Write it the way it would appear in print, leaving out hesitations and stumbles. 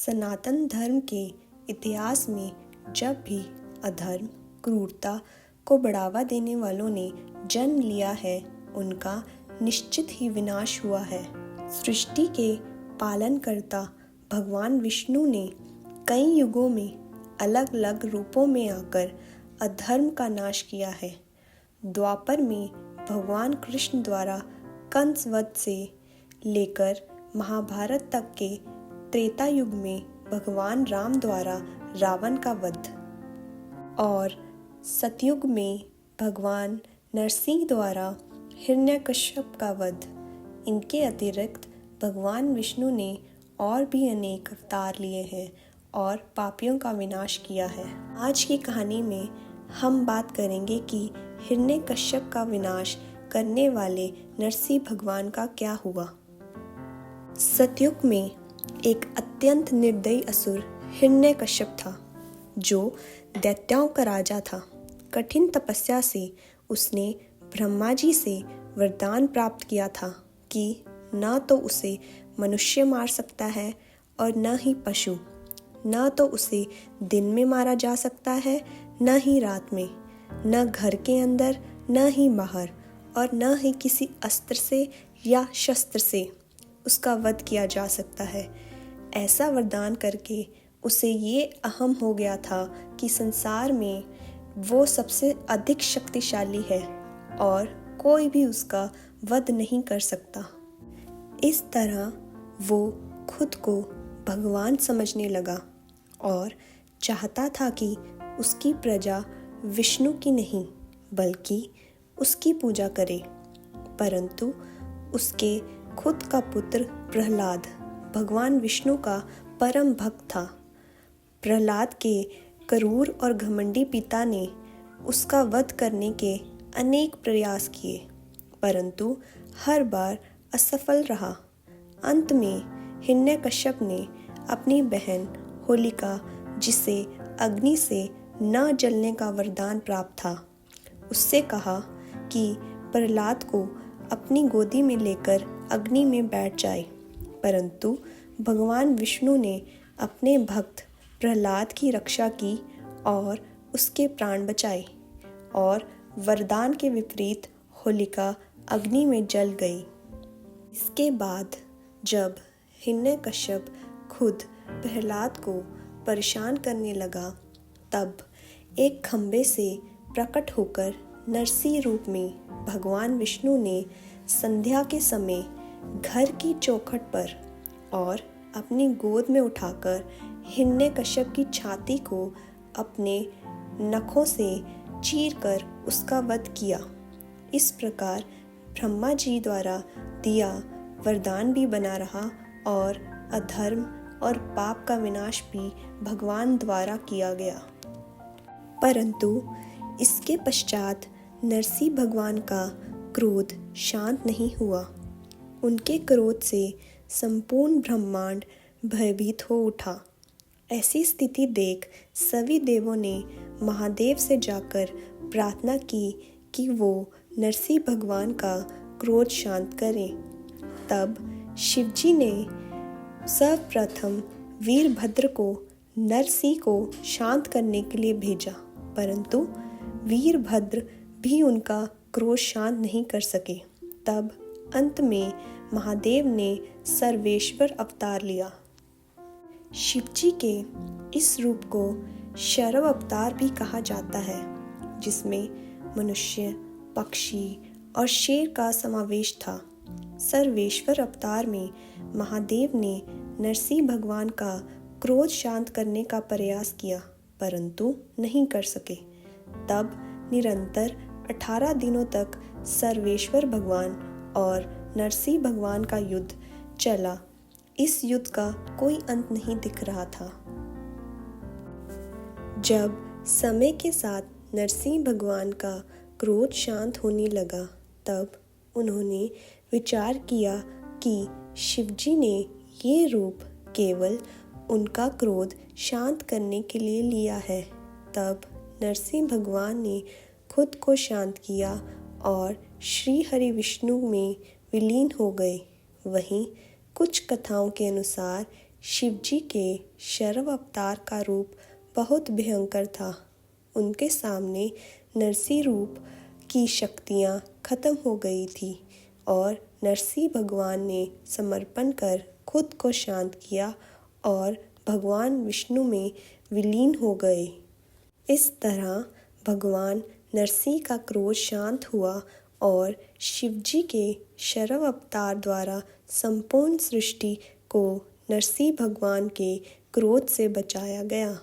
सनातन धर्म के इतिहास में जब भी अधर्म, क्रूरता को बढ़ावा देने वालों ने जन्म लिया है, उनका निश्चित ही विनाश हुआ है। सृष्टि के पालनकर्ता भगवान विष्णु ने कई युगों में अलग अलग रूपों में आकर अधर्म का नाश किया है। द्वापर में भगवान कृष्ण द्वारा कंस वध से लेकर महाभारत तक के त्रेता युग में भगवान राम द्वारा रावण का वध और सतयुग में भगवान नरसिंह द्वारा हिरण्यकश्यप का वध। इनके अतिरिक्त भगवान विष्णु ने और भी अनेक अवतार लिए हैं और पापियों का विनाश किया है। आज की कहानी में हम बात करेंगे कि हिरण्यकश्यप का विनाश करने वाले नरसिंह भगवान का क्या हुआ। सतयुग में एक अत्यंत निर्दयी असुर हिरण्यकश्यप था, जो दैत्यों का राजा था। कठिन तपस्या से उसने ब्रह्मा जी से वरदान प्राप्त किया था कि न तो उसे मनुष्य मार सकता है और न ही पशु, न तो उसे दिन में मारा जा सकता है न ही रात में, न घर के अंदर न ही बाहर, और न ही किसी अस्त्र से या शस्त्र से उसका वध किया जा सकता है। ऐसा वरदान करके उसे ये अहम हो गया था कि संसार में वो सबसे अधिक शक्तिशाली है और कोई भी उसका वध नहीं कर सकता। इस तरह वो खुद को भगवान समझने लगा और चाहता था कि उसकी प्रजा विष्णु की नहीं बल्कि उसकी पूजा करे। परंतु उसके खुद का पुत्र प्रहलाद भगवान विष्णु का परम भक्त था। प्रहलाद के क्रूर और घमंडी पिता ने उसका वध करने के अनेक प्रयास किए, परंतु हर बार असफल रहा। अंत में हिरण्यकश्यप ने अपनी बहन होलिका, जिसे अग्नि से न जलने का वरदान प्राप्त था, उससे कहा कि प्रहलाद को अपनी गोदी में लेकर अग्नि में बैठ जाए। परंतु भगवान विष्णु ने अपने भक्त प्रहलाद की रक्षा की और उसके प्राण बचाए, और वरदान के विपरीत होलिका अग्नि में जल गई। इसके बाद जब हिरण्यकश्यप खुद प्रहलाद को परेशान करने लगा, तब एक खंबे से प्रकट होकर नरसिंह रूप में भगवान विष्णु ने संध्या के समय घर की चौखट पर और अपनी गोद में उठाकर हिरण्यकश्यप की छाती को अपने नखों से चीरकर उसका वध किया। इस प्रकार ब्रह्मा जी द्वारा दिया वरदान भी बना रहा और अधर्म और पाप का विनाश भी भगवान द्वारा किया गया। परंतु इसके पश्चात नरसिंह भगवान का क्रोध शांत नहीं हुआ। उनके क्रोध से संपूर्ण ब्रह्मांड भयभीत हो उठा। ऐसी स्थिति देख सभी देवों ने महादेव से जाकर प्रार्थना की कि वो नरसिंह भगवान का क्रोध शांत करें। तब शिवजी ने सर्वप्रथम वीरभद्र को नरसिंह को शांत करने के लिए भेजा, परंतु वीरभद्र भी उनका क्रोध शांत नहीं कर सके। तब अंत में महादेव ने सर्वेश्वर अवतार लिया। शिवजी के इस रूप को शरव अवतार भी कहा जाता है, जिसमें मनुष्य, पक्षी और शेर का समावेश था। सर्वेश्वर अवतार में महादेव ने नरसिंह भगवान का क्रोध शांत करने का प्रयास किया, परंतु नहीं कर सके। तब निरंतर 18 दिनों तक सर्वेश्वर भगवान और नरसिंह भगवान का युद्ध चला। इस युद्ध का कोई अंत नहीं दिख रहा था। जब समय के साथ नरसिंह भगवान का क्रोध शांत होने लगा, तब उन्होंने विचार किया कि शिवजी ने ये रूप केवल उनका क्रोध शांत करने के लिए लिया है। तब नरसिंह भगवान ने खुद को शांत किया और श्री हरि विष्णु में विलीन हो गए। वहीं कुछ कथाओं के अनुसार शिवजी के शरव अवतार का रूप बहुत भयंकर था। उनके सामने नरसिंह रूप की शक्तियाँ खत्म हो गई थी और नरसिंह भगवान ने समर्पण कर खुद को शांत किया और भगवान विष्णु में विलीन हो गए। इस तरह भगवान नरसिंह का क्रोध शांत हुआ और शिवजी के शरव अवतार द्वारा संपूर्ण सृष्टि को नरसिंह भगवान के क्रोध से बचाया गया।